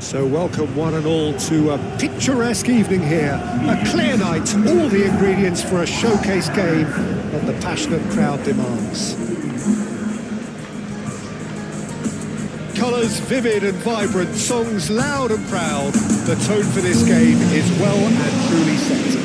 So welcome one and all to a picturesque evening here. A clear night, all the ingredients for a showcase game that the passionate crowd demands. Colours vivid and vibrant, songs loud and proud. The tone for this game is well and truly set.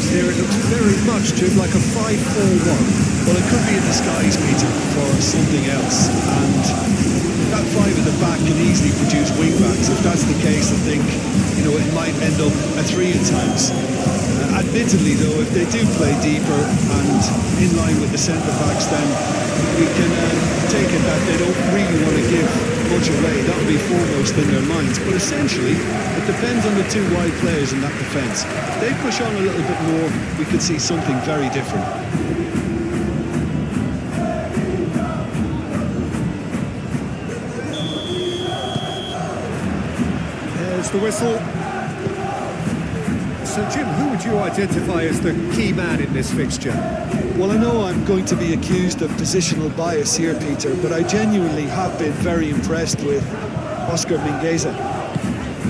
Here it looks very much, Jim, like a 5-4-1. Well, it could be in disguise, Peter, for something else. And that five at the back can easily produce wing-backs. If that's the case, I think, it might end up a three at times. Admittedly, though, if they do play deeper and in line with the centre-backs, then we can take it that they don't really want to give much away. That will be foremost in their minds. But essentially, it depends on the two wide players in that defence. If they push on a little bit more, we could see something very different. There's the whistle. So, Jim, who would you identify as the key man in this fixture? Well, I know I'm going to be accused of positional bias here, Peter, but I genuinely have been very impressed with Oscar Mingueza.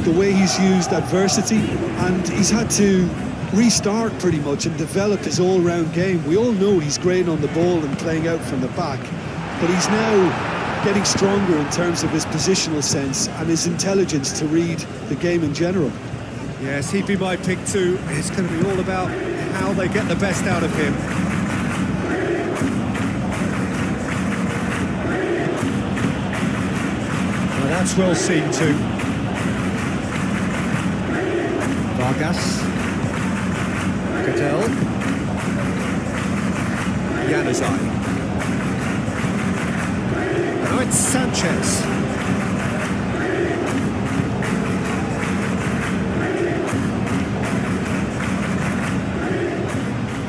The way he's used adversity, and he's had to restart pretty much and develop his all-round game. We all know he's great on the ball and playing out from the back, but he's now getting stronger in terms of his positional sense and his intelligence to read the game in general. Yes, he'd be my pick too. It's going to be all about how they get the best out of him. Well, that's well seen too. Vargas. Cadell. Januzaj. Now it's Sanchez.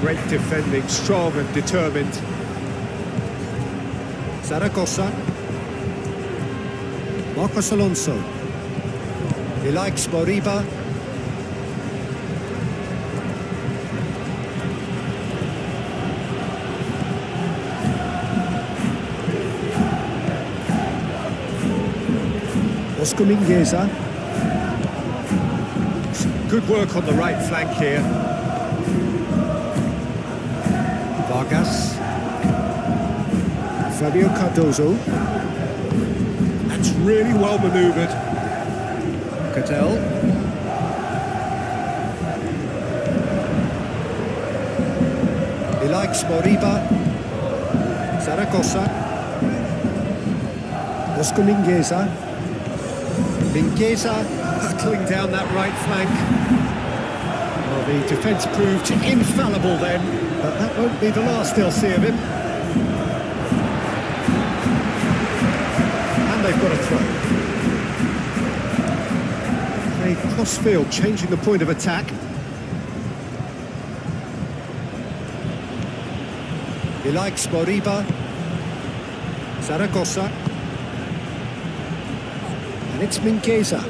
Great defending, strong and determined. Zaragoza. Marcos Alonso. He likes Moriba. Oscar Mingueza. Some good work on the right flank here. Vargas. Fabio Cardozo. That's really well manoeuvred. Cadell. He likes Moriba. Zaragoza. Oscar Mingueza. Mingueza hurtling down that right flank. Well, the defence proved infallible then, but that won't be the last they'll see of him. And they've got a throw. Played cross-field, changing the point of attack. He likes Moriba. Zaragoza. And it's Mingueza.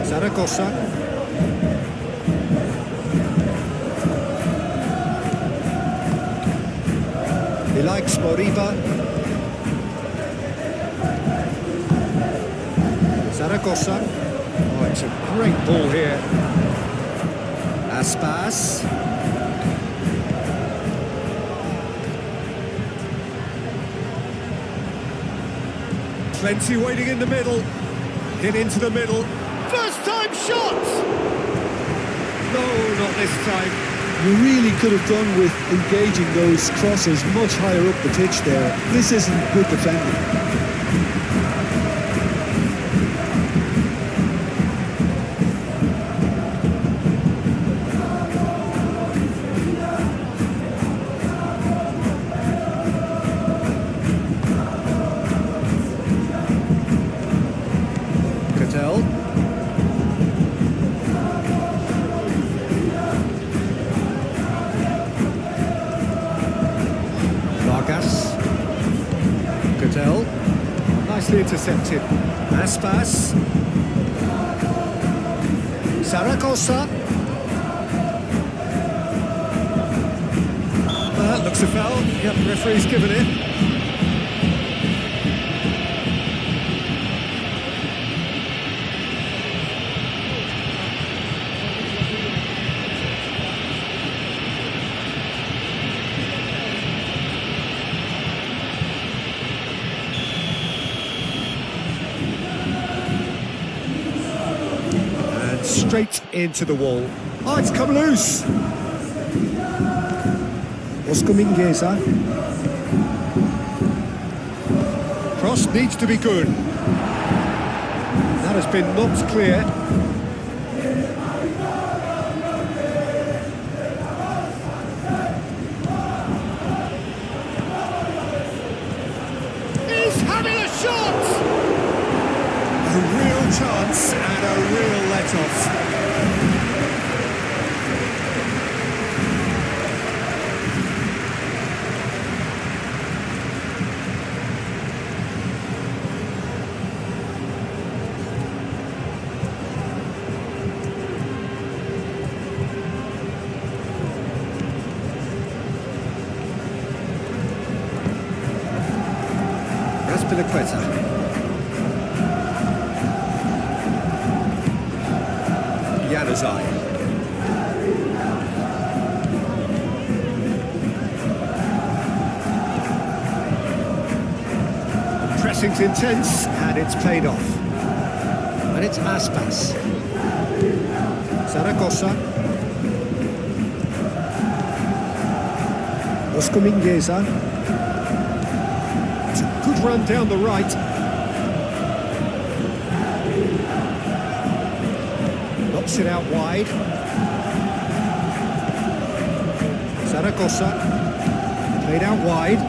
Zaragoza. He likes Moriba. Zaragoza. Oh, it's a great ball here. Aspas. Plenty waiting in the middle. Hit into the middle. First time shot! No, not this time. You really could have done with engaging those crosses much higher up the pitch there. This isn't good defending. well. Vargas. Goodell. Nicely intercepted. Aspas. Zaragoza. That looks a foul. Yep, the referee's given it. Straight into the wall. Oh, it's come loose. Oscar Mingueza. Cross needs to be good. That has been knocked clear. He's having a shot! A real chance and a real let-off. Aspilicueta. Januzaj. Pressing's intense and it's paid off. And it's Aspas. Zaragoza. Oscar Mingueza. It's a good run down the right. Knocks it out wide. Zaragoza. Played out wide.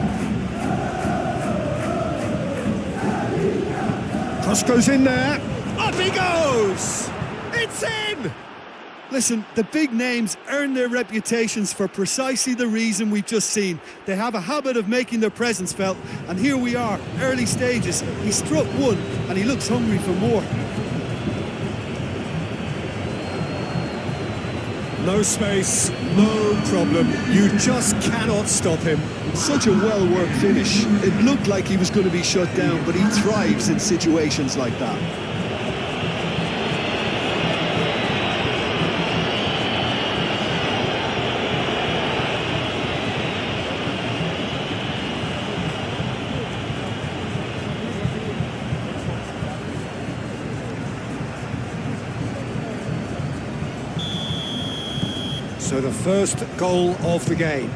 Cross goes in there. Up he goes! It's in! Listen, the big names earn their reputations for precisely the reason we've just seen. They have a habit of making their presence felt, and here we are, early stages. He struck one, and he looks hungry for more. No space, no problem. You just cannot stop him. Such a well-worked finish. It looked like he was going to be shut down, but he thrives in situations like that. So the first goal of the game.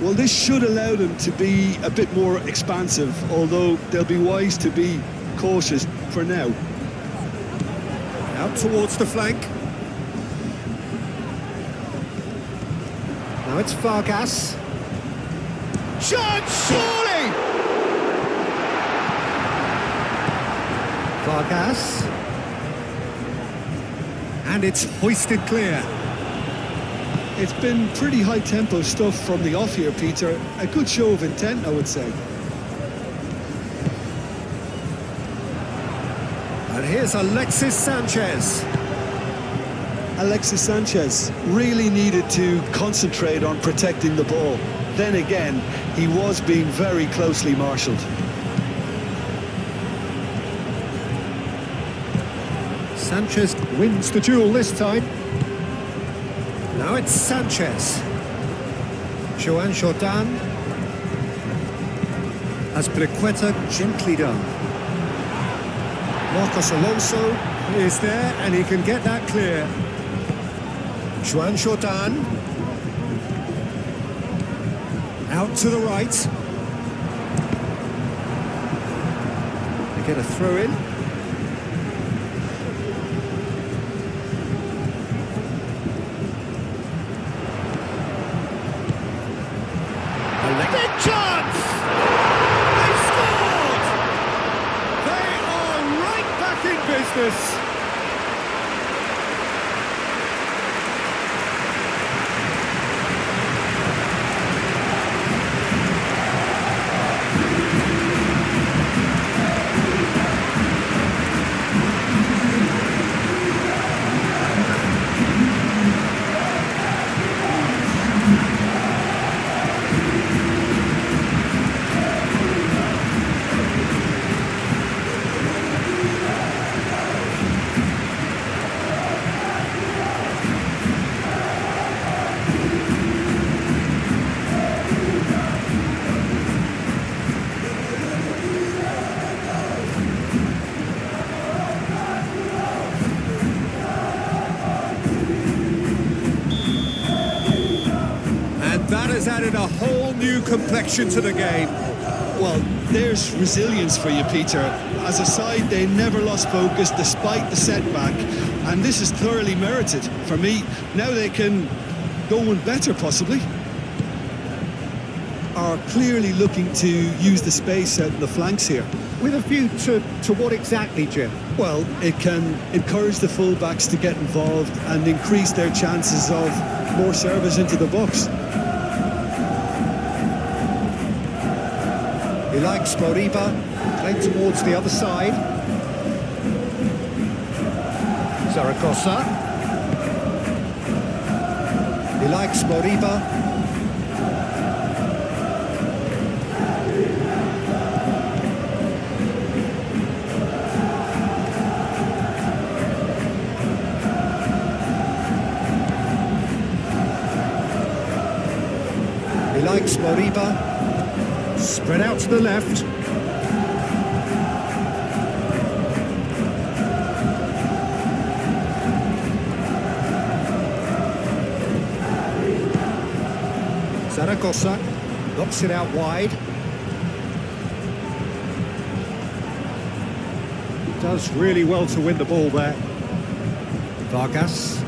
Well, this should allow them to be a bit more expansive, although they'll be wise to be cautious for now. Out towards the flank. Now it's Vargas. Shot, surely! Vargas. And it's hoisted clear. It's been pretty high-tempo stuff from the off here, Peter. A good show of intent, I would say. And here's Alexis Sanchez. Alexis Sanchez really needed to concentrate on protecting the ball. Then again, he was being very closely marshalled. Sanchez wins the duel this time. Now it's Sanchez. Joan Jordan. Aspilicueta gently done. Marcos Alonso is there and he can get that clear. Joan Jordan. Out to the right. They get a throw in. Big chance! They scored! They are right back in business. has added a whole new complexion to the game. Well, there's resilience for you, Peter. As a side, they never lost focus despite the setback, and this is thoroughly merited. For me, now they can go one better, possibly. Are clearly looking to use the space out in the flanks here. With a view to what exactly, Jim? Well, it can encourage the fullbacks to get involved and increase their chances of more service into the box. He likes Moriba, playing towards the other side. Zaragoza. He likes Moriba. He likes Moriba. Spread out to the left. Zaragoza knocks it out wide. Does really well to win the ball there. Vargas.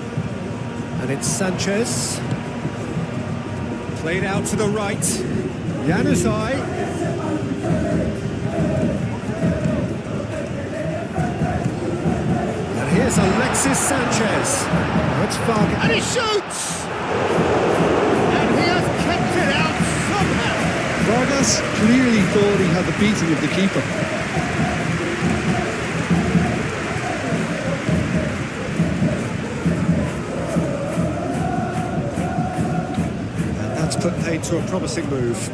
And it's Sanchez. Played out to the right. Januzaj. And here's Alexis Sanchez. That's Vargas. And he shoots! And he has kept it out somehow. Vargas clearly thought he had the beating of the keeper. And that's put paid to a promising move.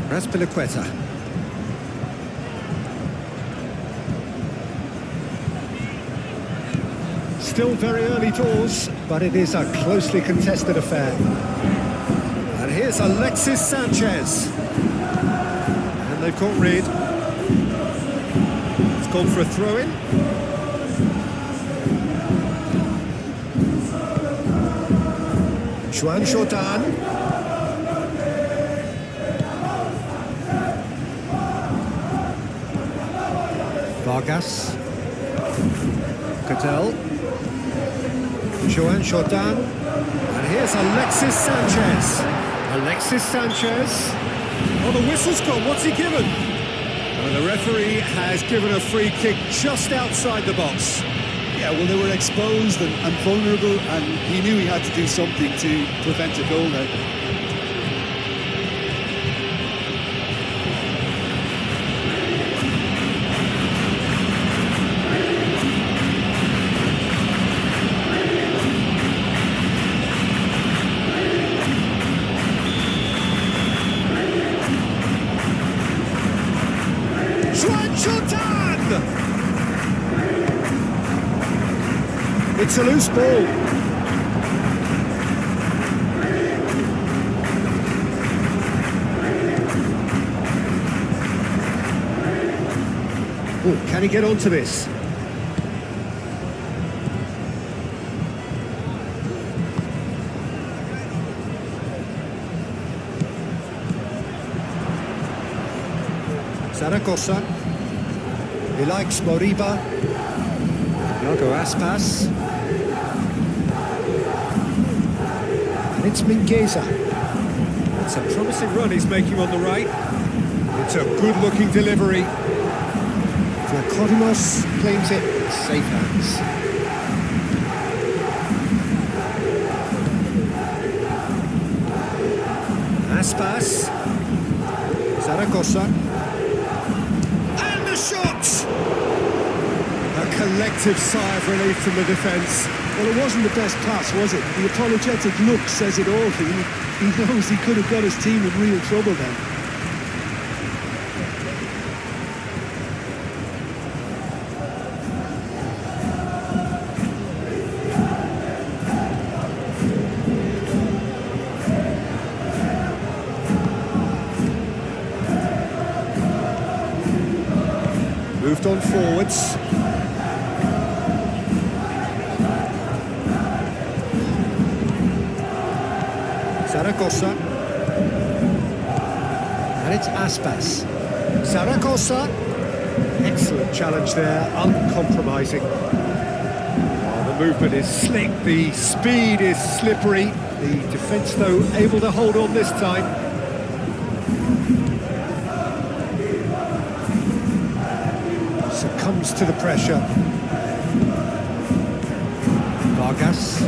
Raspilicueta. Still very early doors, but it is a closely contested affair. And here's Alexis Sanchez. And they've got rid. It's gone for a throw-in. Juan Jordan. Vargas. Cattell. Juan Jordan. And here's Alexis Sanchez. Alexis Sanchez. Oh, the whistle's gone. What's he given? Well, the referee has given a free kick just outside the box. Yeah, well, they were exposed and vulnerable, and he knew he had to do something to prevent a goal now. It's a loose ball. Oh, can he get onto this? Zaragoza. He likes Moriba. Iago Aspas. And it's Mingueza. It's a promising run he's making on the right. It's a good-looking delivery. Vlachodimos claims it in safe hands. Aspas. Zaragoza. And the shot! A collective sigh of relief from the defence. Well, it wasn't the best pass, was it? The apologetic look says it all. He knows he could have got his team in real trouble then. Moved on forwards. Zaragoza. And it's Aspas. Zaragoza. Excellent challenge there, uncompromising. Oh, the movement is slick, the speed is slippery. The defence, though, able to hold on this time. Succumbs to the pressure. Vargas.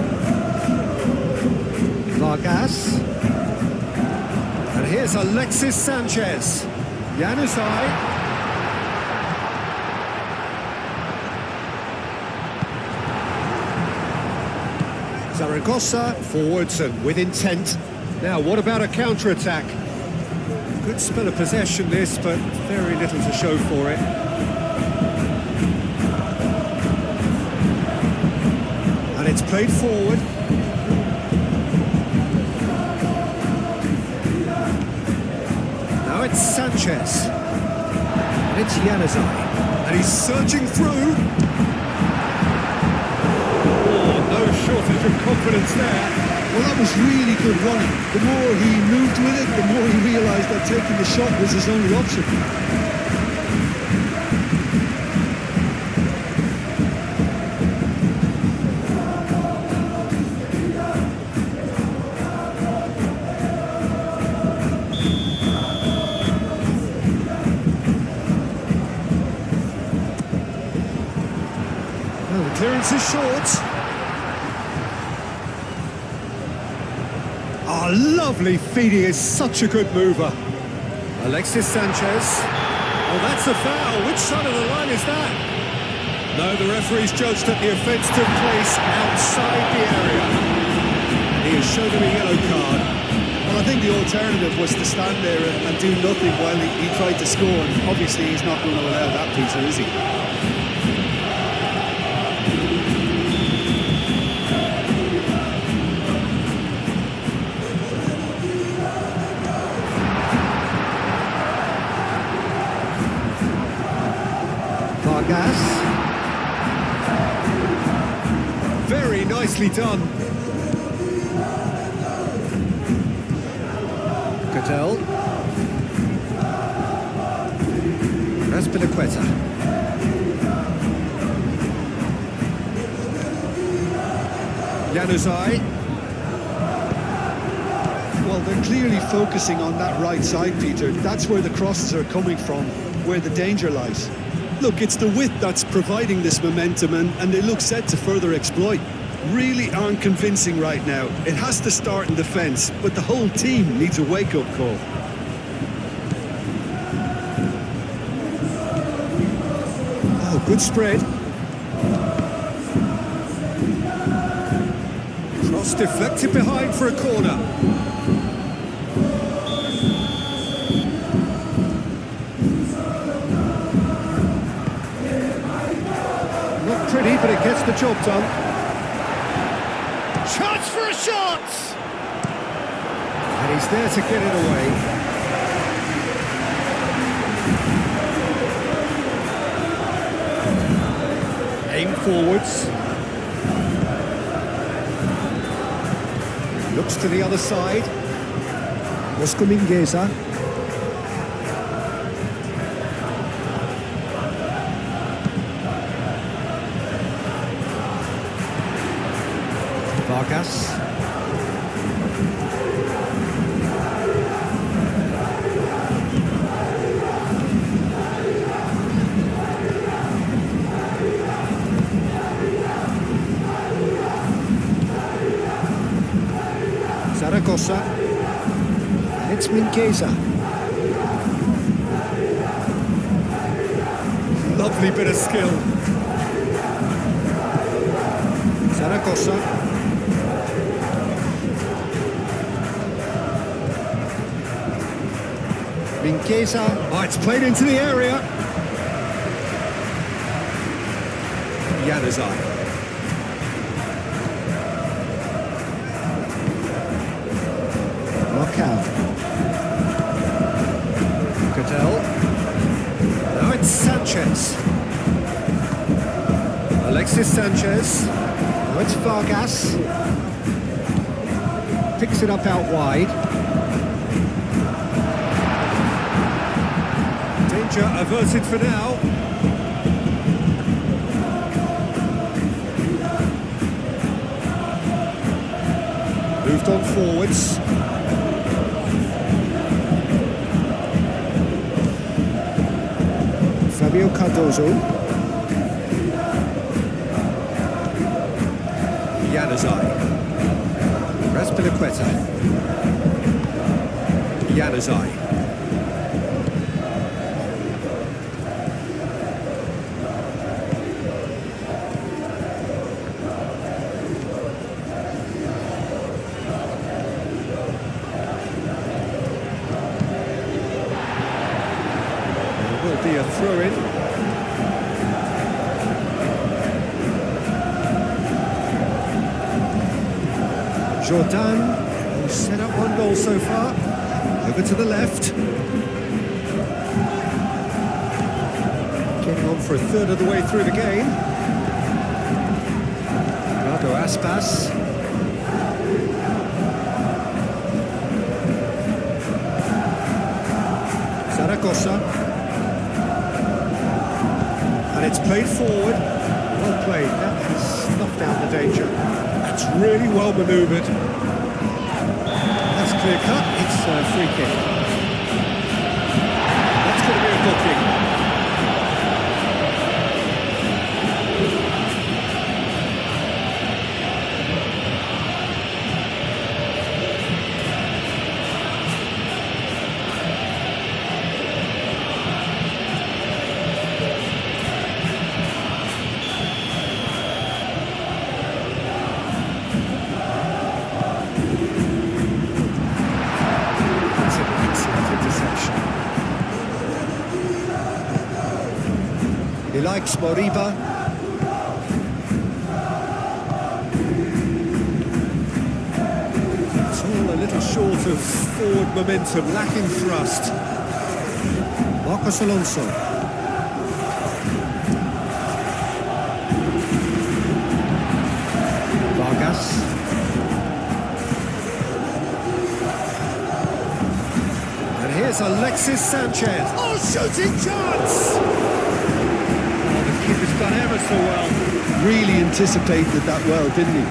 And here's Alexis Sanchez. Januzaj. Zaragoza forwards and with intent. Now, what about a counter-attack? Good spell of possession this, but very little to show for it. And it's played forward. Now it's Sanchez. And it's Januzaj. And he's surging through. Shortage of confidence there. Well, that was really good running. The more he moved with it, the more he realised that taking the shot was his only option. Well, the clearance is short. Oh, lovely feed, he is such a good mover. Alexis Sanchez. Oh, that's a foul. Which side of the line is that? No, the referee's judged that the offence took place outside the area. He has shown him a yellow card. Well, I think the alternative was to stand there and do nothing while he tried to score, and obviously he's not going to allow that, Peter, is he? Vargas. Very nicely done. Cadell. Azpilicueta. Januzaj. Well, they're clearly focusing on that right side, Peter. That's where the crosses are coming from, where the danger lies. Look, it's the width that's providing this momentum, and they look set to further exploit. Really aren't convincing right now. It has to start in defence, but the whole team needs a wake-up call. Oh, good spread. Cross deflected behind for a corner. Pretty, but it gets the job done. Chance for a shot! And he's there to get it away. Aim forwards. Looks to the other side. Oscar Mingueza. Vargas. Zaragoza. And it's Mingueza. Lovely bit of skill. Zaragoza. Mingueza. Oh, it's played into the area. Januzaj. Knockout. Cadell. Now it's Sanchez. Alexis Sanchez. Now it's Vargas. picks it up out wide. Danger averted for now. Moved on forwards. Fabio Cardozo. Januzaj. Raspilicueta. Januzaj. Will be a throw-in. Jordan, who's set up one goal so far. Over to the left. Getting on for a third of the way through the game. Rago Aspas. Zaragoza. And it's played forward. Well played. That has snuffed out the danger. That's really well manoeuvred. That's clear cut. It's a free kick. That's going to be a booking. He likes Moriba. It's all a little short of forward momentum, lacking thrust. Marcos Alonso. Vargas. And here's Alexis Sanchez. Oh, shooting chance! He's done ever so well. Really anticipated that well, didn't he?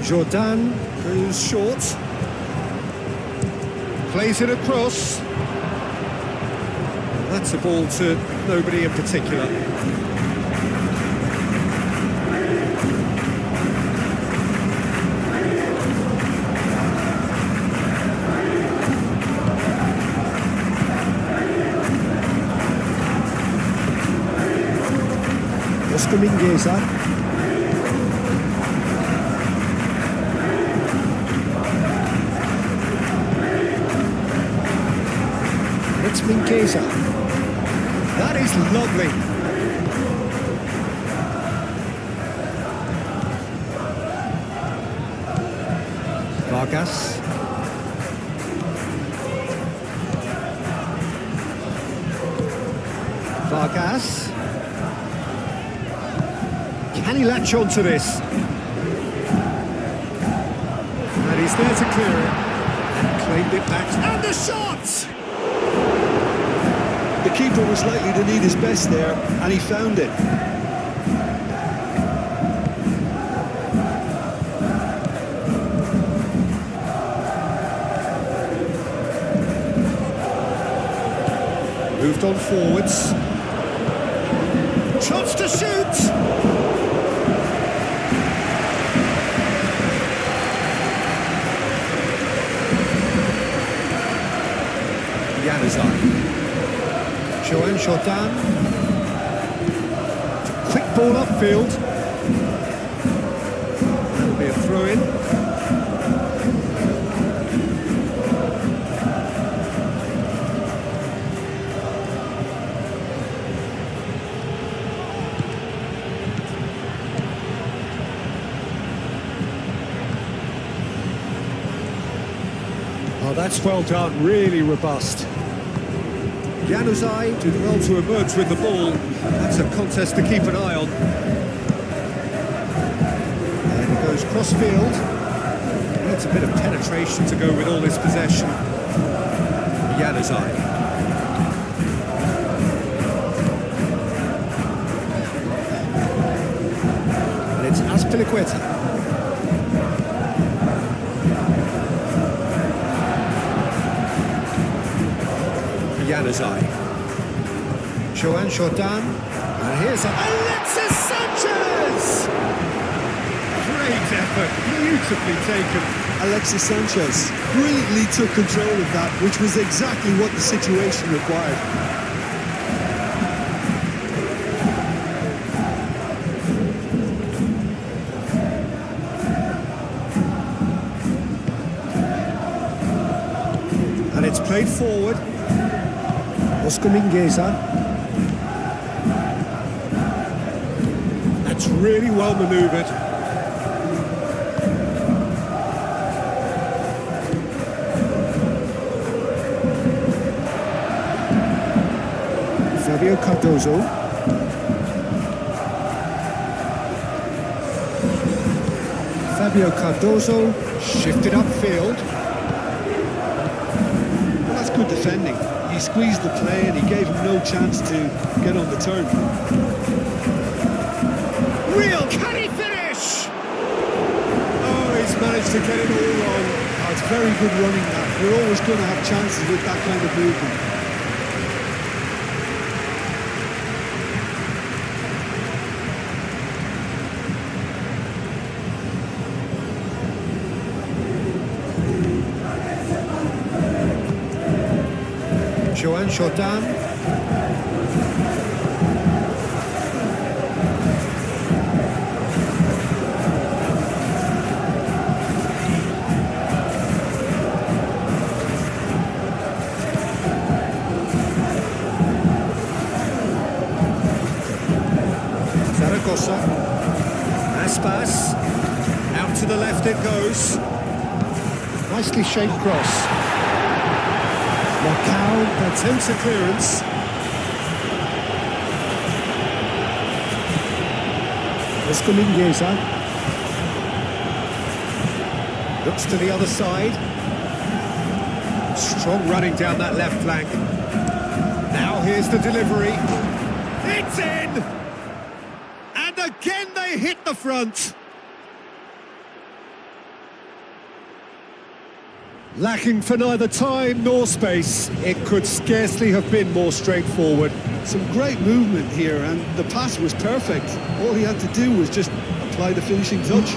Jordan goes short. Plays it across. That's a ball to nobody in particular. Mingueza. It's Mingueza. That is lovely. Vargas. Vargas. Can he latch on to this? And he's there to clear it. And claimed it back. And the shot! The keeper was likely to need his best there, and he found it. Moved on forwards. Chance to shoot! Januzaj. Joan Jordan. Quick ball upfield. That'll be a throw-in. that's well done, really robust. Januzaj did well to emerge with the ball. That's a contest to keep an eye on. And he goes cross-field. Needs a bit of penetration to go with all this possession. Januzaj. And it's Azpilicueta. Januzaj. Joan Jordan. And here's Alexis Sanchez! Great effort, beautifully taken. Alexis Sanchez brilliantly took control of that, which was exactly what the situation required. And it's played forward. Oscar Mingueza. That's really well manoeuvred. Fabio Cardozo. Fabio Cardozo shifted upfield. Well, that's good defending. He squeezed the play and he gave him no chance to get on the turn. Real, can he finish? Oh, he's managed to get it all wrong. Oh, it's very good running that. We're always going to have chances with that kind of movement. Joan Jordan. Zaragoza. Aspas. Out to the left it goes. Nicely shaped cross. Macau attempts a clearance. Oscar Mingueza. Looks to the other side. Strong running down that left flank. Now here's the delivery. It's in! And again they hit the front. Lacking for neither time nor space, it could scarcely have been more straightforward. Some great movement here, and the pass was perfect. All he had to do was just apply the finishing touch.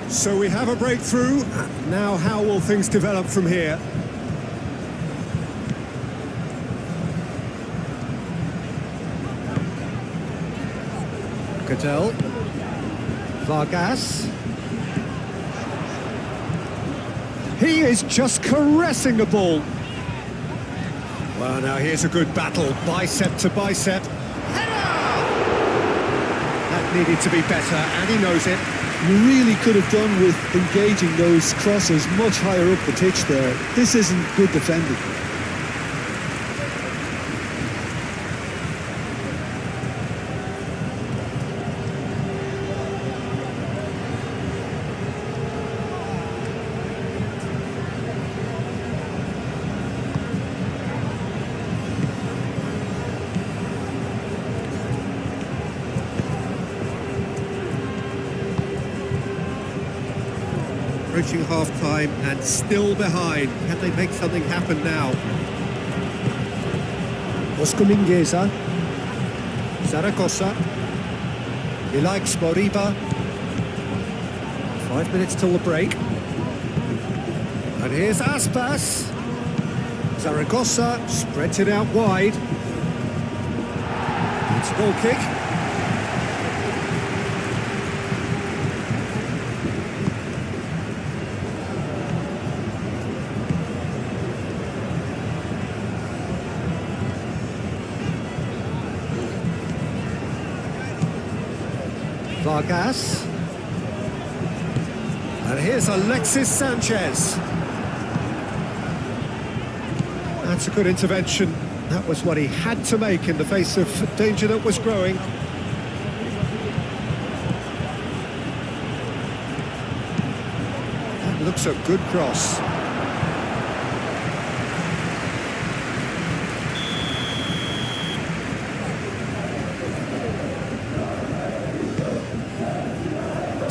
So we have a breakthrough. Now how will things develop from here? Cadell. Vargas. He is just caressing the ball. Well, now here's a good battle, bicep to bicep. Header! That needed to be better, and he knows it. You really could have done with engaging those crosses much higher up the pitch there. This isn't good defending. Approaching half-time and still behind. Can they make something happen now? Oscar Mingueza. Zaragoza. He likes Moriba. 5 minutes till the break. And here's Aspas. Zaragoza spreads it out wide. It's a goal kick. Vargas. And here's Alexis Sanchez. That's a good intervention. That was what he had to make in the face of danger that was growing. That looks a good cross.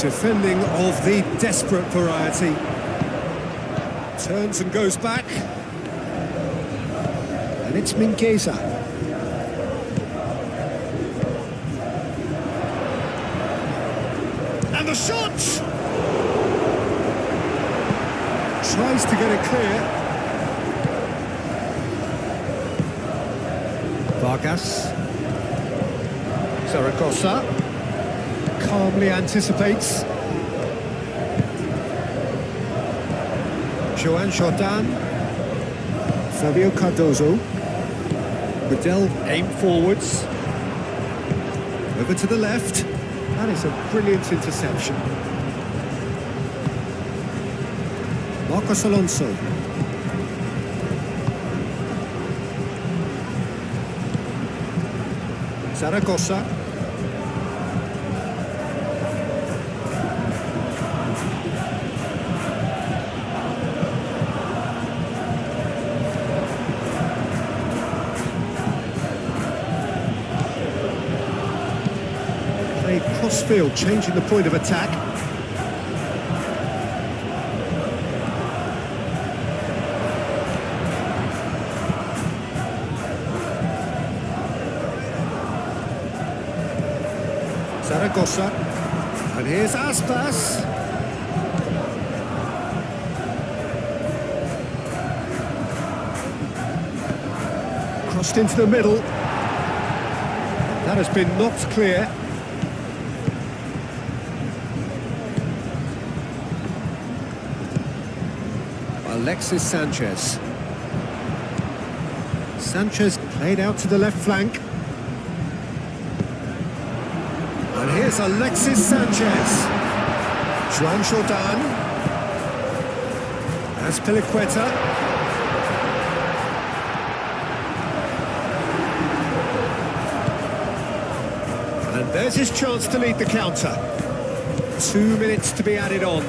Defending of the desperate variety. Turns and goes back. And it's Mingueza. And the shot! Tries to get it clear. Vargas. Zaragoza. Calmly anticipates. Joan Jordan. Fabio Cardozo. Bedell aim forwards. Over to the left. That is a brilliant interception. Marcos Alonso. Zaragoza. Cross-field, changing the point of attack. Zaragoza. And here's Aspas. Crossed into the middle. That has been knocked clear. Alexis Sanchez. Sanchez played out to the left flank. And here's Alexis Sanchez. Joan Jordan. Azpilicueta. And there's his chance to lead the counter. 2 minutes to be added on.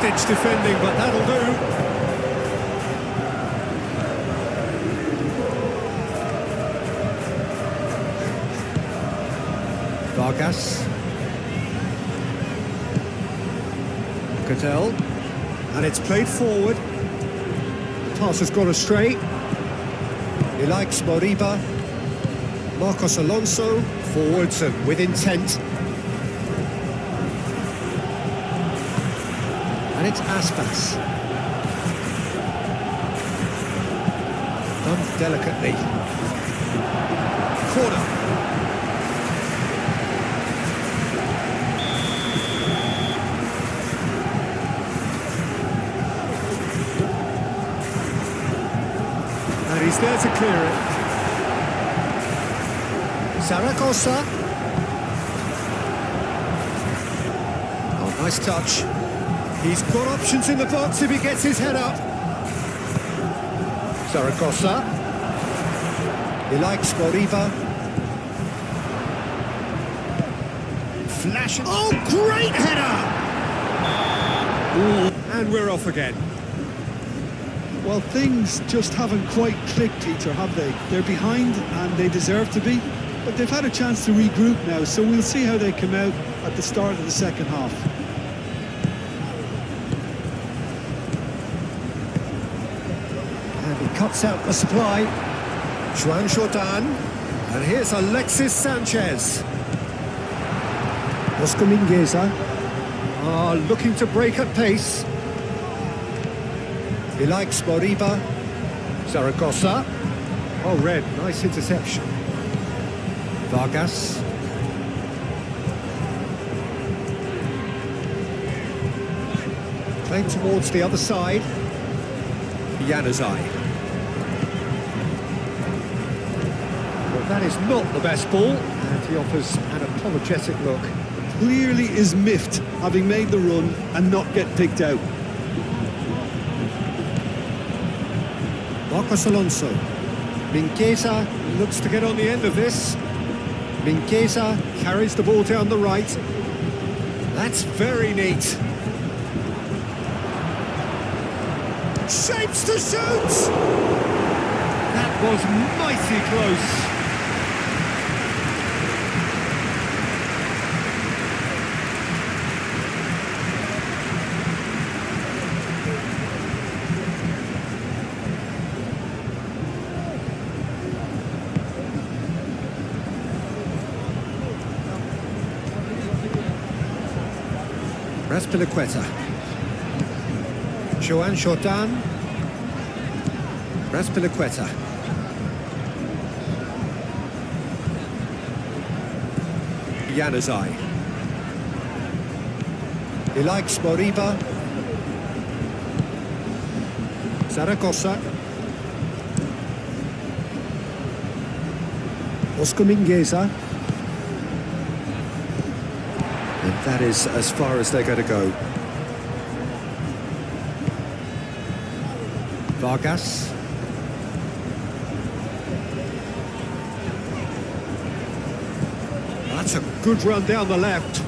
Ditch defending, but that'll do. Vargas. Cattell. And it's played forward. The pass has gone astray. He likes Moriba. Marcos Alonso. Forwards and with intent. And it's Aspas. Done delicately. Corner. And he's there to clear it. Zaragoza. Oh, nice touch. He's got options in the box if he gets his head up. Zaragoza. He likes Moriba. Flash. Oh, great header! Ooh. And we're off again. Well, things just haven't quite clicked, Peter, have they? They're behind and they deserve to be, but they've had a chance to regroup now, so we'll see how they come out at the start of the second half. And he cuts out the supply. Joan Jordan. And here's Alexis Sanchez. Oscar Mingueza. Looking to break at pace. He likes Moriba. Zaragoza. Oh, red, nice interception. Vargas. Playing towards the other side. Januzaj. Well, that is not the best ball, and he offers an apologetic look. Clearly is miffed, having made the run and not get picked out. Marcos Alonso. Mingueza looks to get on the end of this. Mingueza carries the ball down the right. That's very neat. Shapes to shoot! That was mighty close. Raspilicueta. Joan Jordan. Raspilicueta. Januzaj. He likes Moriba. Zaragoza. Oscar Mingueza. And that is as far as they're going to go. Vargas. That's a good run down the left.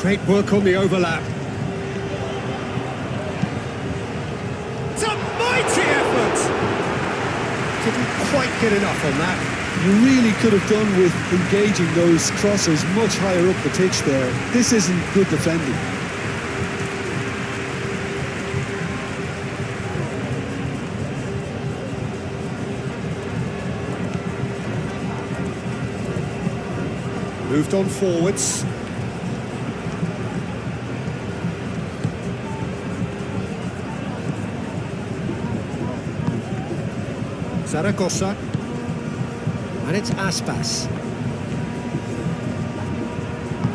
Great work on the overlap. It's a mighty effort! Didn't quite get enough on that. You really could have done with engaging those crossers much higher up the pitch there. This isn't good defending. Moved on forwards. Zaragoza. And it's Aspas.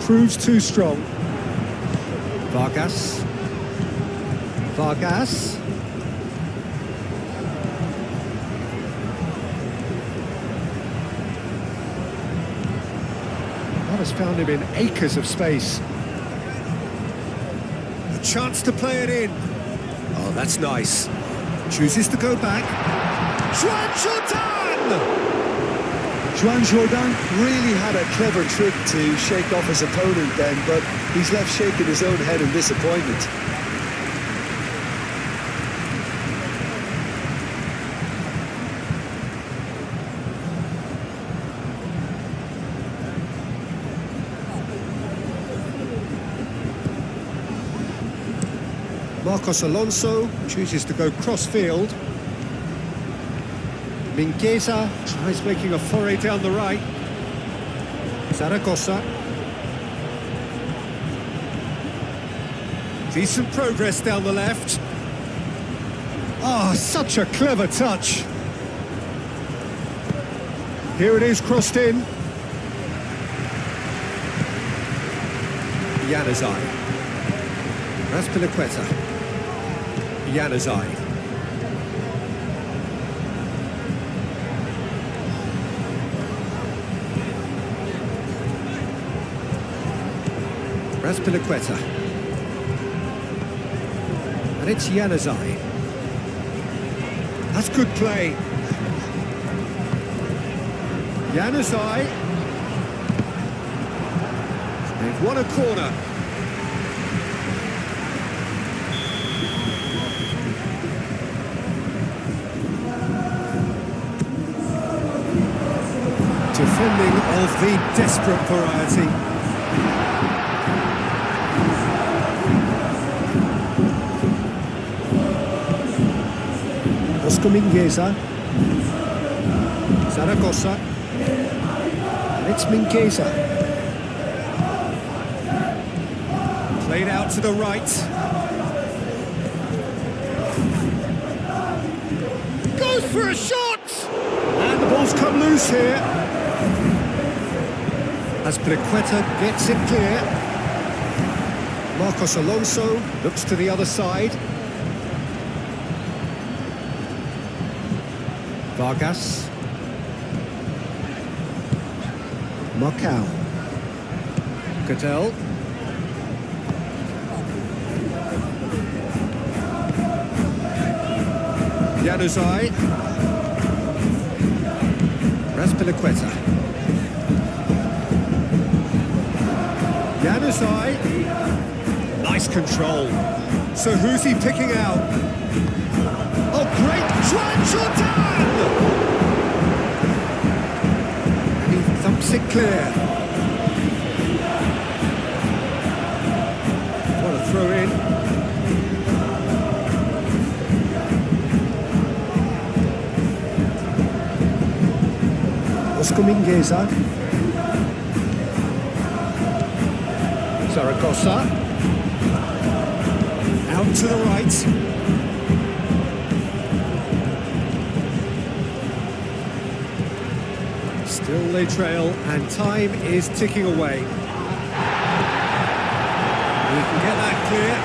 Proves too strong. Vargas. Vargas. That has found him in acres of space. A chance to play it in. Oh, that's nice. Chooses to go back. Joan Jordan! Joan Jordan really had a clever trick to shake off his opponent then, but he's left shaking his own head in disappointment. Marcos Alonso chooses to go cross-field. Mingueza tries making a foray down the right. Zaragoza. Decent progress down the left. Such a clever touch. Here it is, crossed in. Januzaj. Raspilicueta. Januzaj. Raspilicueta. And it's Januzaj. That's good play. Januzaj. They've won a corner. Defending of the desperate variety. Oscar Mingueza. Zaragoza. And it's Mingueza. Played out to the right. Goes for a shot! And the ball's come loose here. As Briqueta gets it clear. Marcos Alonso looks to the other side. Vargas. Marcao. Cadell. Januzaj. Raspilicueta. Januzaj. Nice control. So who's he picking out? Oh, great! Jordan! And he thumps it clear. What a throw in. Oscar Mingueza. Zaragoza. Out to the right. Still they trail, and time is ticking away. We can get that clear.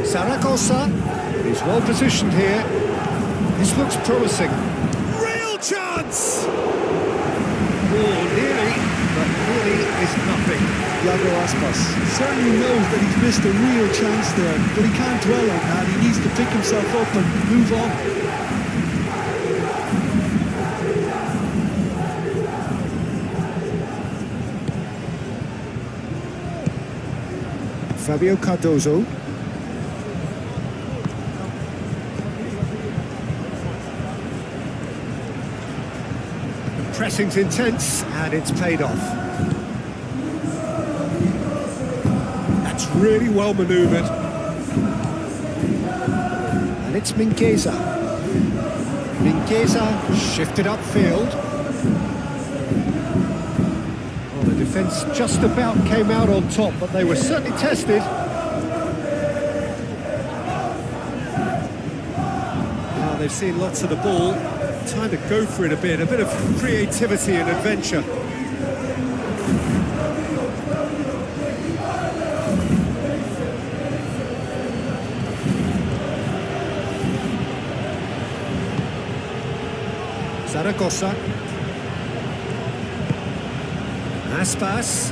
Zaragoza is well positioned here. This looks promising. Real chance! Oh, nearly, but nearly is nothing. Iago Aspas certainly knows that he's missed a real chance there, but he can't dwell on that. He needs to pick himself up and move on. Fabio Cardozo. Pressing's intense, and it's paid off. That's really well manoeuvred. And it's Mingueza. Mingueza shifted upfield. Well, the defence just about came out on top, but they were certainly tested. Now they've seen lots of the ball. Time to go for it a bit of creativity and adventure. Zaragoza. Aspas.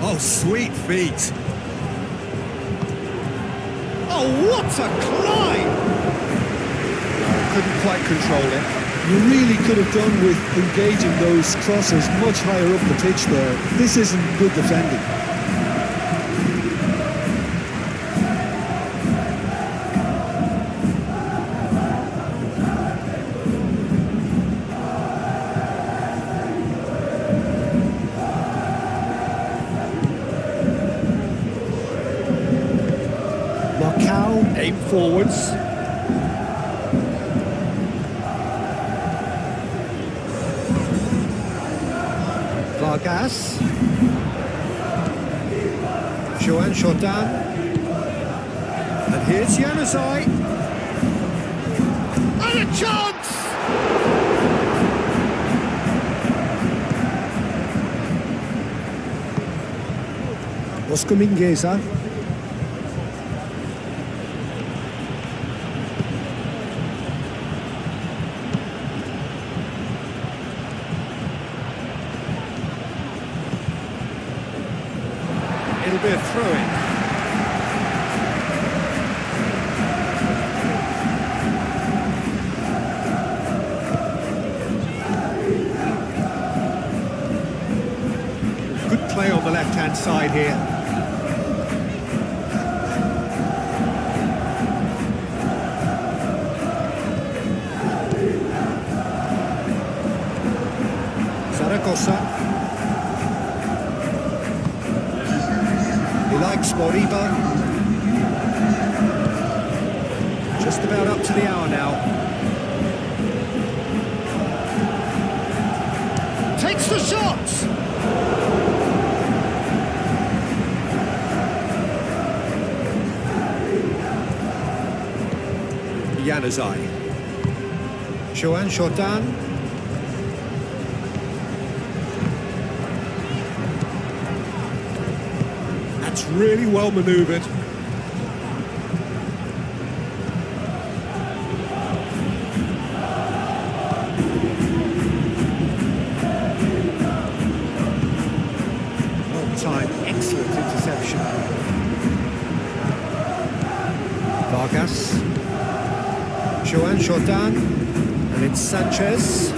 Oh, sweet feet. Oh, what a climb! Couldn't quite control it. You really could have done with engaging those crosses much higher up the pitch there. This isn't good defending. Marcao aim forwards. Vargas. Joan Jordan. And here's Januzaj. And a chance! Oscar Mingueza. It'll be a throw-in. Good play on the left-hand side here. Just about up to the hour now. Takes the shot! Januzaj. Joan Jordan. That's really well manoeuvred. Well timed, excellent interception. Vargas. Joan Jordan, and it's Sanchez.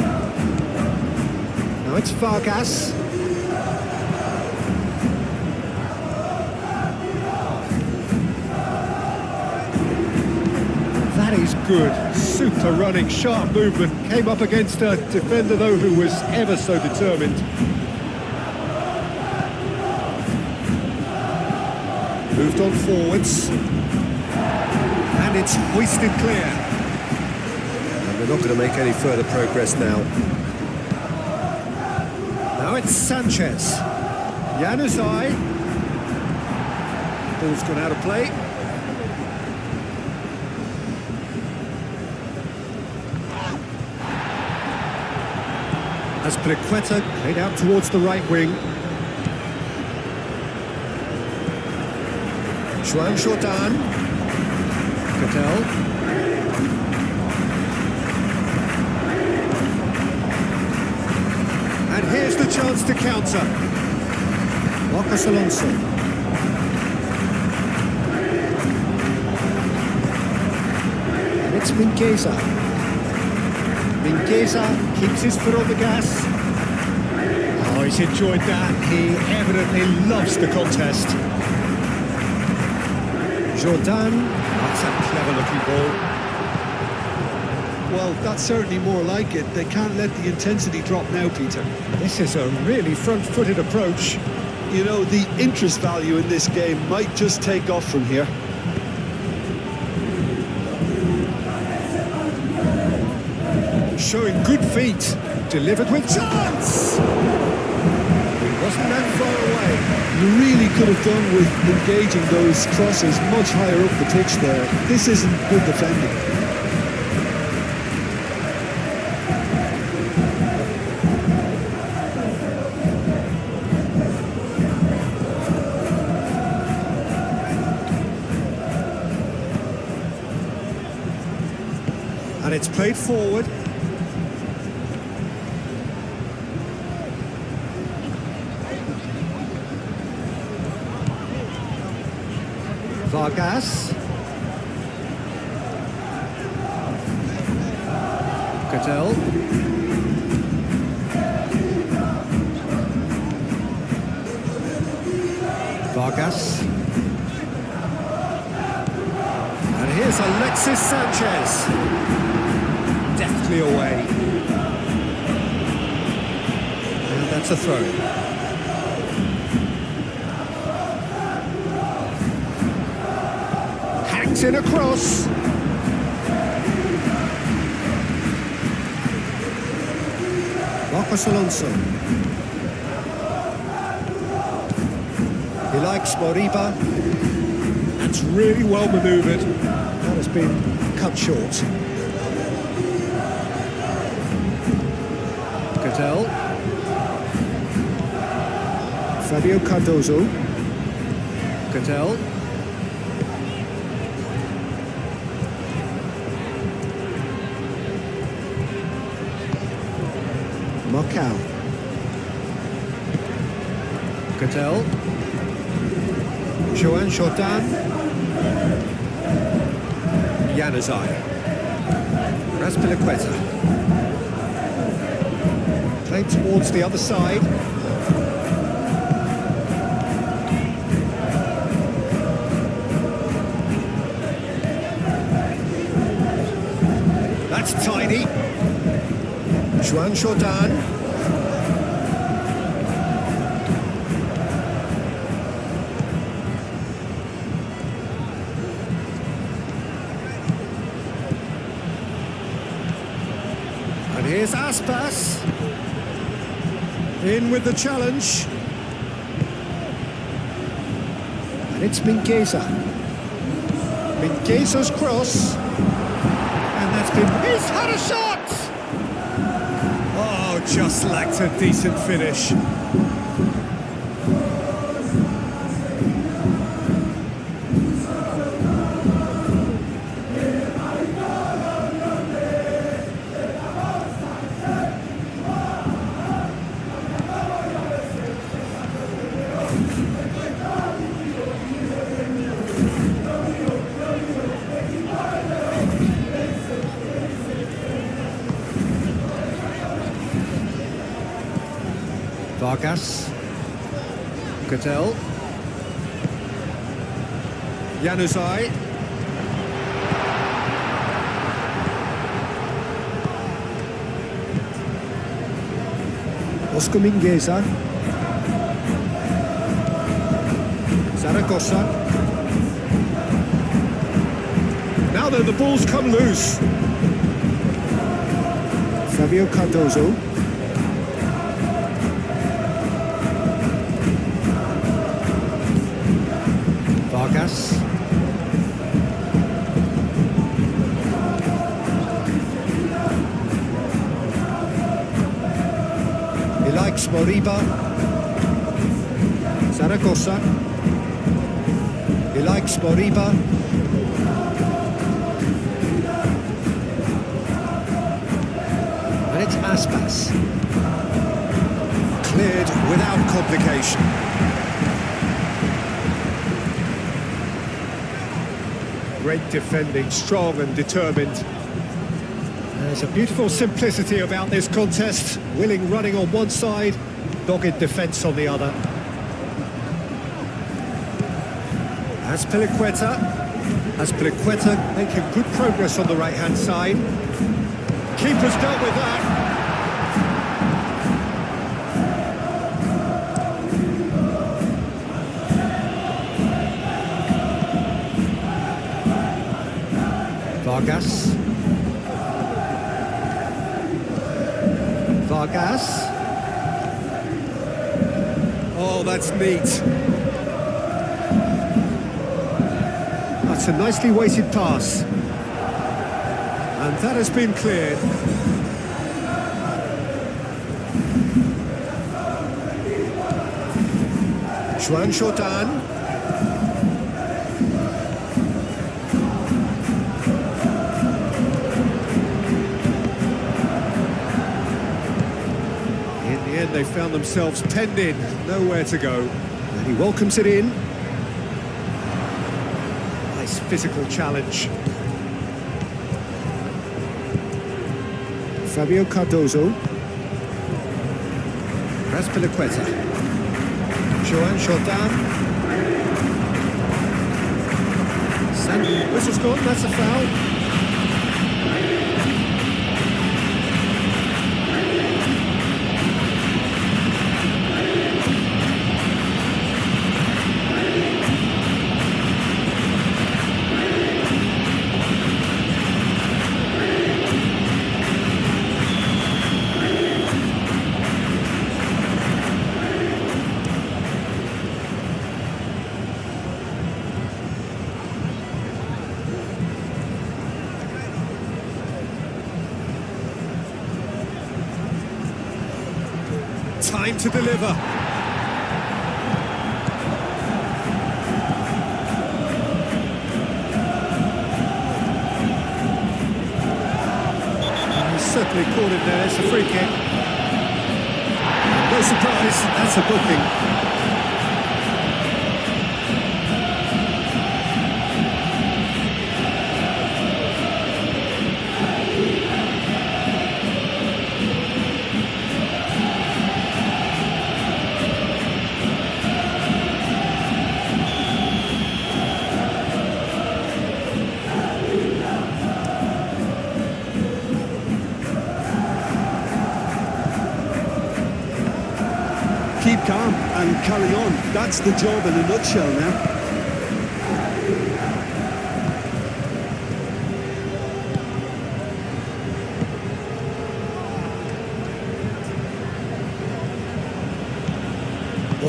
Now it's Vargas. That is good, super running, sharp movement. Came up against a defender though who was ever so determined. Moved on forwards. And it's hoisted clear. They're not going to make any further progress now. Now it's Sanchez. Januzaj. Ball's gone out of play. As Pliqueta played out towards the right wing. Joan Jordan. Cattell. And here's the chance to counter. Marcos Alonso. And it's Mingueza. Mingueza keeps his foot on the gas. Oh, he's enjoyed that. He evidently loves the contest. Jordan. That's a clever-looking ball. Well, that's certainly more like it. They can't let the intensity drop now, Peter. This is a really front-footed approach. You know, the interest value in this game might just take off from here. Showing good feet. Delivered with chance! He wasn't that far away. You really could have done with engaging those crosses much higher up the pitch there. This isn't good defending. And it's played forward. Vargas. Cattell. Vargas. And here's Alexis Sanchez. Deftly away. And that's a throw. Hangs in across. Marcos Alonso. He likes Moriba. That's really well manoeuvred. That has been cut short. Cattell. Fabio Cardozo. Cattell. Marcao. Cattell. Joan Jordan. Januzaj. Pliqueta. Played towards the other side. That's tiny. Joan Jordan. Here's Aspas. In with the challenge. And it's Mingueza. Mingueza's cross. And that's been... He's had a shot! Oh, just lacked a decent finish. Vargas, Cattell, Januzaj, Oscar Mingueza, Zaragoza. Now then, the ball's come loose. Fabio Cardozo. Vargas. He likes Moriba. Zaragoza. He likes Moriba. And it's Aspas. Cleared without complication. Great defending, strong and determined. There's a beautiful simplicity about this contest. Willing running on one side, dogged defence on the other. Azpilicueta making good progress on the right-hand side. Keeper's dealt with that. Vargas. Oh, that's neat. That's a nicely weighted pass. And that has been cleared. Juan Jordan. They found themselves penned in, nowhere to go. And he welcomes it in. Nice physical challenge. Fabio Cardozo. Azpilicueta. Juan Jordan. Whistle's gone, that's a foul. Time to deliver. He's certainly caught him there. It's a free kick. No surprise, that's a booking. Keep calm and carry on. That's the job in a nutshell now.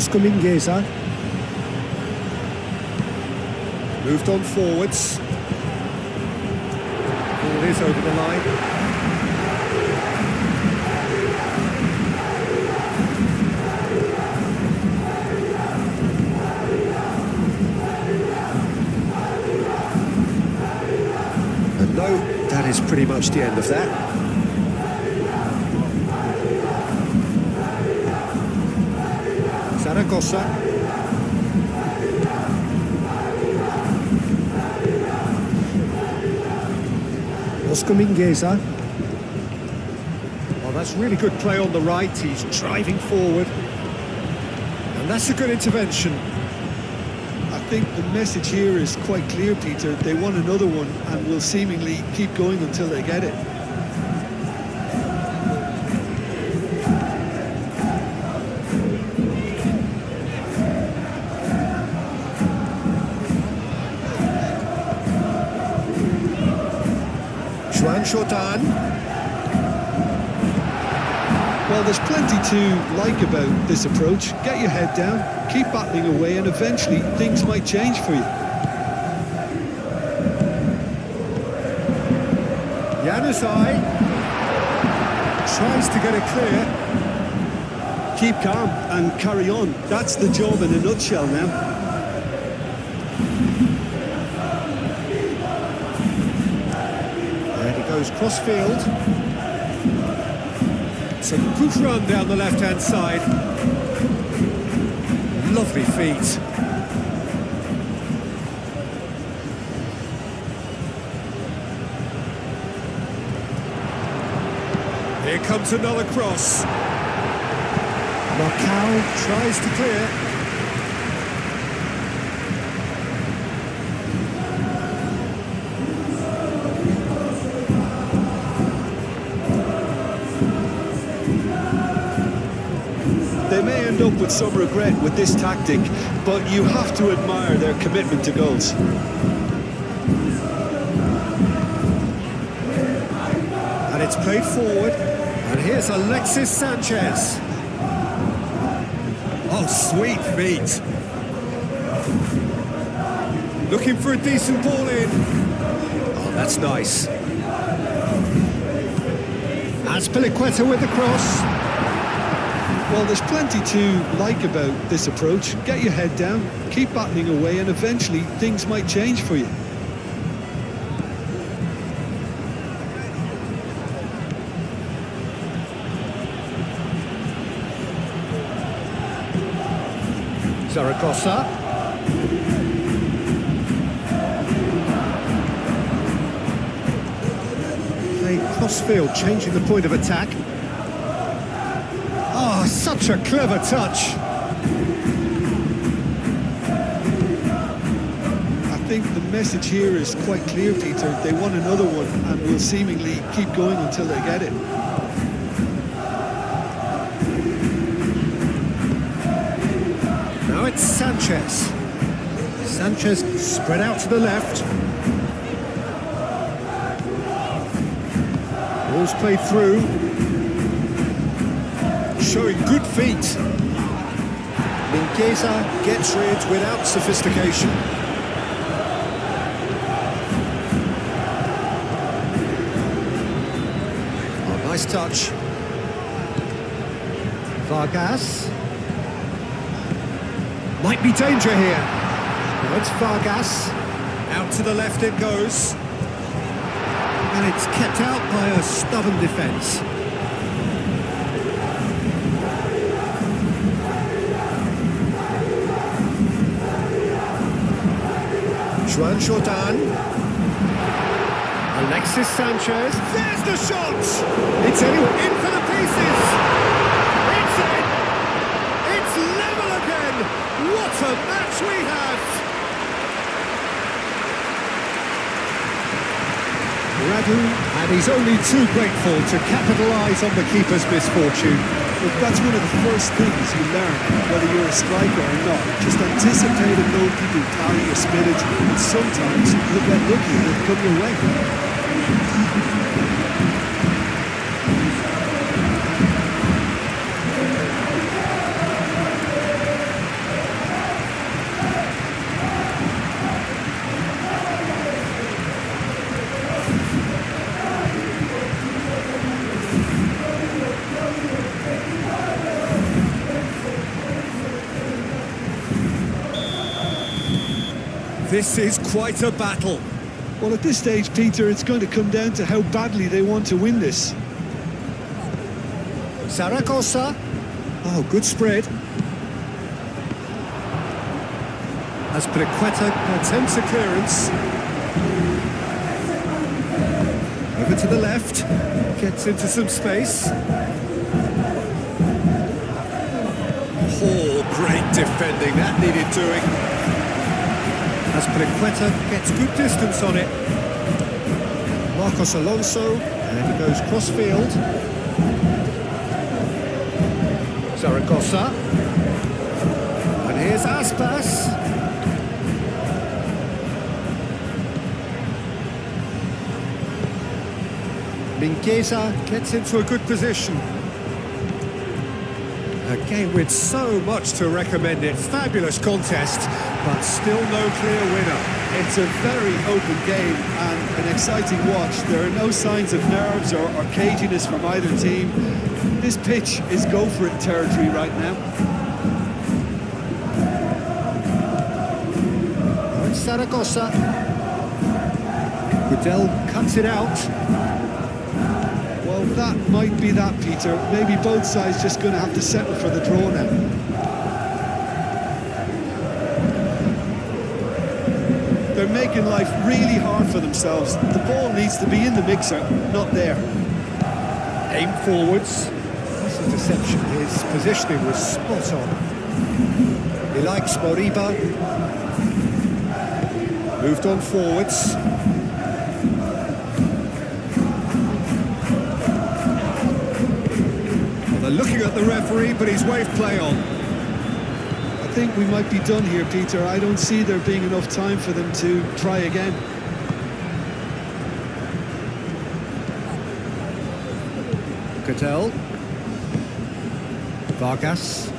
Mingueza. Moved on forwards. Ball is over the line. And no, that is pretty much the end of that. Zaragoza. Mingueza. Well, that's really good play on the right. He's driving forward. And that's a good intervention. I think the message here is quite clear, Peter. They want another one and will seemingly keep going until they get it. Jordan. Well, there's plenty to like about this approach. Get your head down, keep battling away, and eventually things might change for you. Januzaj tries to get it clear. Keep calm and carry on. That's the job in a nutshell now. Goes cross-field. It's a good run down the left-hand side. Lovely feet. Here comes another cross. Marcao tries to clear. They may end up with some regret with this tactic, but you have to admire their commitment to goals. And it's played forward, and here's Alexis Sanchez. Oh, sweet feet. Looking for a decent ball in. Oh, that's nice. Azpilicueta with the cross. Well, there's plenty to like about this approach. Get your head down, keep battling away, and eventually things might change for you. Zaragoza. Playing cross-field, changing the point of attack. Oh, such a clever touch. I think the message here is quite clear, Peter. They want another one and will seemingly keep going until they get it. Now it's Sanchez. Sanchez spread out to the left. Ball's played through. Showing good feet. Mingueza gets rid without sophistication. Oh, nice touch. Vargas. Might be danger here. Now it's Vargas. Out to the left it goes. And it's kept out by a stubborn defence. Jordan. Alexis Sanchez. There's the shot! It's in for the pieces! It's in! It's level again! What a match we have! Radu, and he's only too grateful to capitalise on the keeper's misfortune. Look, that's one of the first things you learn, whether you're a striker or not. Just anticipate a goalkeeper brutality or spillage, and sometimes you'll get lucky and it'll come your way. This is quite a battle. Well, at this stage, Peter, it's going to come down to how badly they want to win this. Zaragoza. Oh, good spread. As Prequeta attempts a clearance. Over to the left. Gets into some space. Oh, great defending. That needed doing. As Prequeta gets good distance on it. Marcos Alonso. And he goes cross-field. Zaragoza. And here's Aspas. Mingueza gets into a good position. A game with so much to recommend it. Fabulous contest, but still no clear winner. It's a very open game and an exciting watch. There are no signs of nerves or caginess from either team. This pitch is go-for-it territory right now. Now it's Zaragoza. Goodell cuts it out. Well, that might be that, Peter. Maybe both sides just going to have to settle for the draw now. They're making life really hard for themselves. The ball needs to be in the mixer, not there. Aim forwards. This interception, his positioning was spot on. He likes Moriba. Moved on forwards. They're looking at the referee, but he's waved play on. I think we might be done here, Peter. I don't see there being enough time for them to try again. Cattell. Vargas.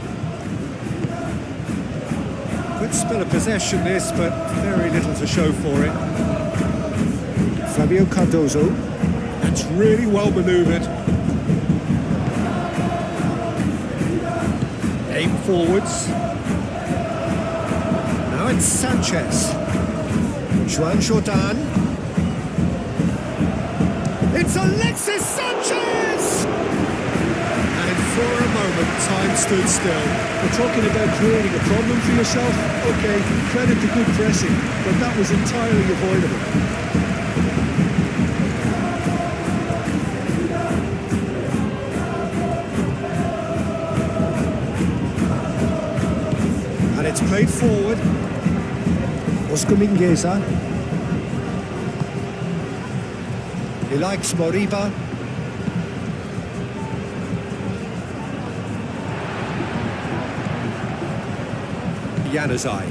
Good spell of possession this, but very little to show for it. Fabio Cardozo. That's really well manoeuvred. Aim forwards. Now it's Sanchez. Juan Jordan. It's Alexis Sanchez! And for a moment, time stood still. We're talking about creating a problem for yourself. Okay, credit to good pressing, but that was entirely avoidable. And it's played forward. Oscar Mingueza. He likes Moriba. Januzaj.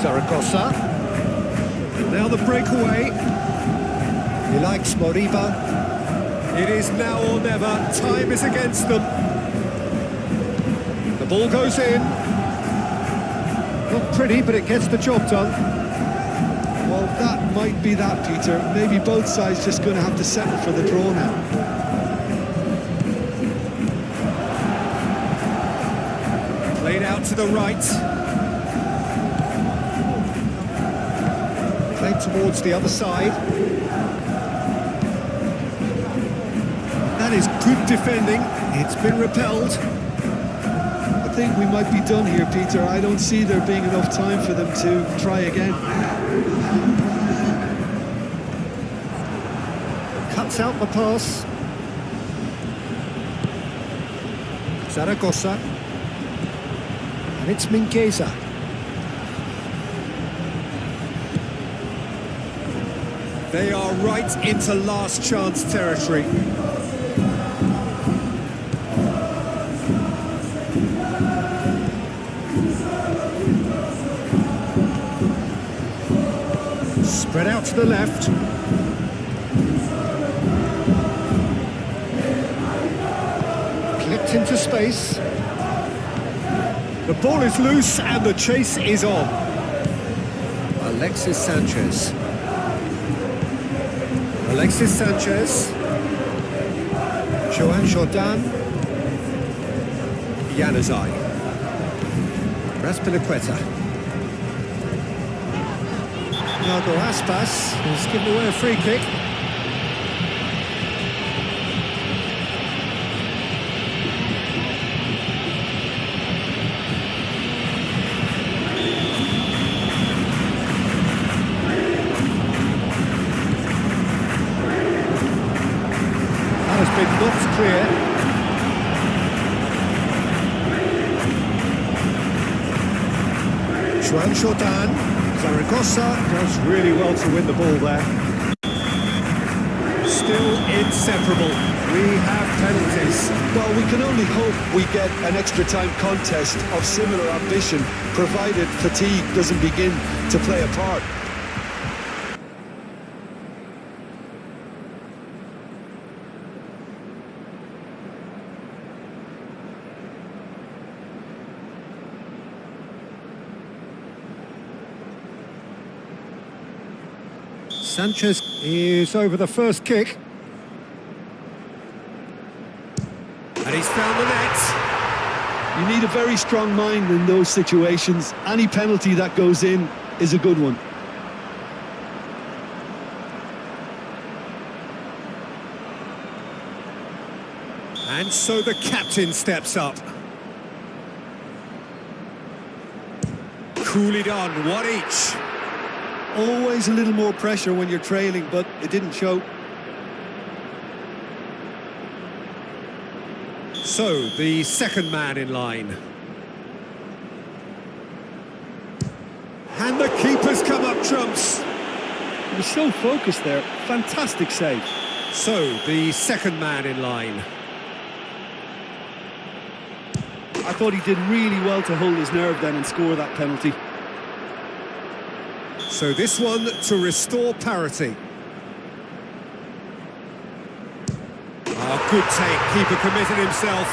Zaragoza. And now the breakaway. He likes Moriba. It is now or never. Time is against them. The ball goes in. Not pretty, but it gets the job done. Well, that might be that, Peter. Maybe both sides just going to have to settle for the draw now. Played out to the right. Played towards the other side. That is good defending. It's been repelled. I think we might be done here, Peter. I don't see there being enough time for them to try again. Cuts out the pass. Zaragoza. And it's Mingueza. They are right into last chance territory. Spread out to the left. Clipped into space. The ball is loose and the chase is on. Alexis Sanchez. Alexis Sanchez. Juan Jordan. Januzaj. Raspinaqueta. Iago Aspas has given away a free kick. That has been knocked clear. Juan Jordan, Zaragoza does really well to win the ball there. Still inseparable. We have penalties. Well, we can only hope we get an extra time contest of similar ambition, provided fatigue doesn't begin to play a part. Sanchez is over the first kick. And he's found the net. You need a very strong mind in those situations. Any penalty that goes in is a good one. And so the captain steps up. Cool it on, one each. Always a little more pressure when you're trailing, but it didn't show. So, the second man in line. And the keeper's come up trumps. He was so focused there. Fantastic save. So, the second man in line. I thought he did really well to hold his nerve then and score that penalty. So this one to restore parity. Oh, good take. Keeper committed himself.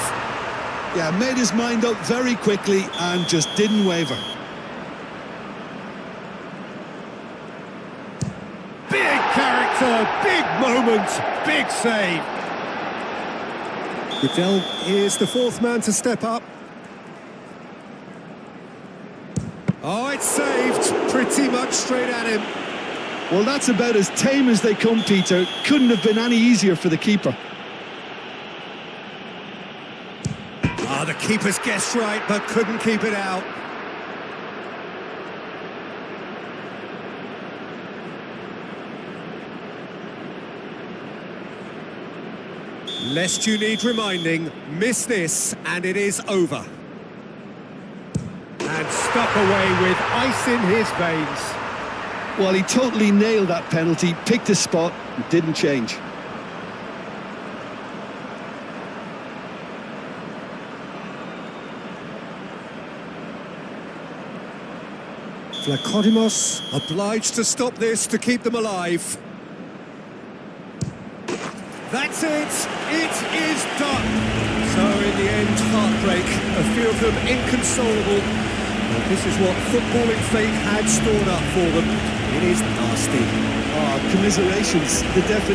Yeah, made his mind up very quickly and just didn't waver. Big character, big moment, big save. Goodell is the fourth man to step up. Oh, it's saved, pretty much straight at him. Well, that's about as tame as they come, Peter. Couldn't have been any easier for the keeper. Ah, the keeper's guessed right, but couldn't keep it out. Lest you need reminding, miss this and it is over. And stuck away with ice in his veins. Well, he totally nailed that penalty, picked his spot, and didn't change. Vlachodimos obliged to stop this to keep them alive. That's it! It is done! So in the end, heartbreak, a few of them inconsolable. But this is what footballing fate had stored up for them. It is nasty. Commiserations, the definition.